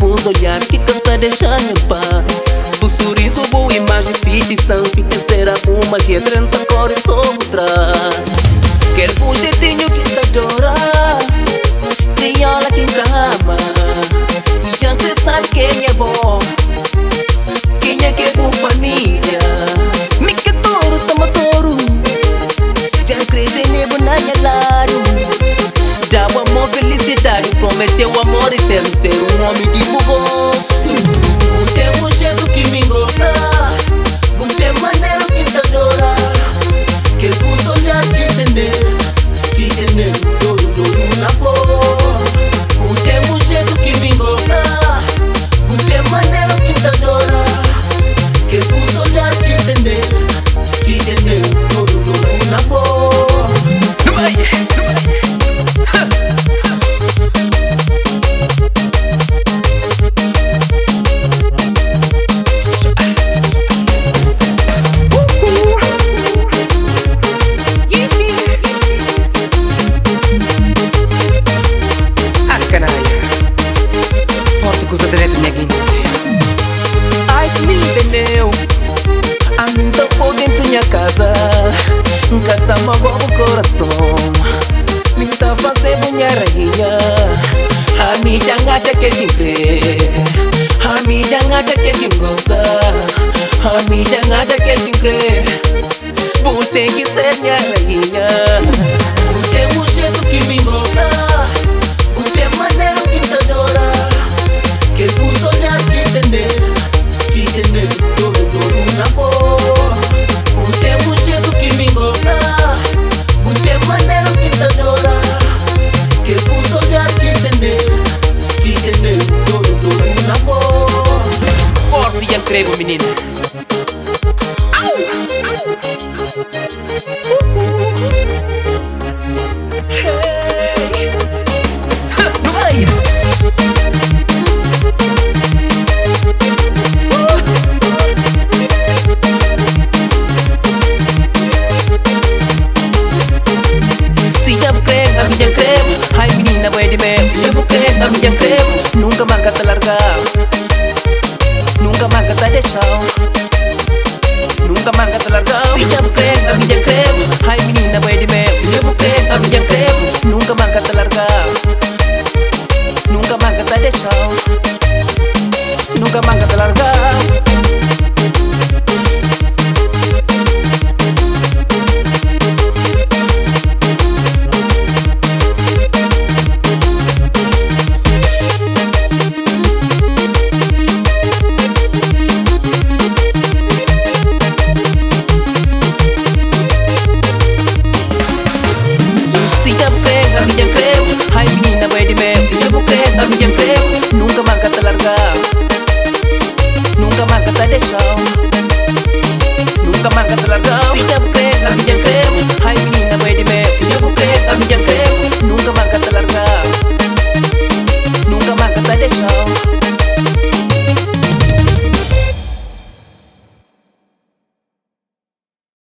Os olhar que está deixando em paz. O sorriso, boa imagem, fitição. Fica ser alguma que é 30 cores sobre trás. Quer um jeitinho que está chorar. Tem aula que ama. E já que sabe quem é bom, quem é que é com família. Me que touro, toma touro. Já acreditei nebo na minha lado. Dá o amor, felicidade. Prometeu amor eterno, ser um homem de bom gosto. Não tem um jeito que me gosta. Não tem maneiras que te adora. Que os olhar que entender. Que entender, todo na boa. Não tem um jeito que me gosta. Não tem maneiras que te adora. Que os olhar que entender. Que entender, todo na boa. Não vai, não vai. Forte com os direitos, minha guinte. Ai, se me entendeu. A mim tá por dentro minha casa. Casa magoa o coração. Me tá fazendo minha rainha. A mim já acha que ele crê. A mim já acha que ele gosta. A mim já acha que ele crê. Vou ter que ser minha rainha. Não tem um jeito que me gosta. Não tem maneiras que te adora. Que os olhar que entender. Que entender, todo na boa. Não tem um jeito que me gosta. Não tem maneiras que te adora. Que os olhar que entender. Que entender, todo na boa. Forte e incrível, menina. Não vai! Se já crê, a minha creme. Ai menina, vai de mel. Se já crê, a minha creme. Nunca marca te largar. Nunca marca te deixar. Nunca marca te largar. Se já crê, a minha creme. Ai menina, vai de mel. Se já crê, a minha creme. Nunca marca te largar. Nunca marca te deixar.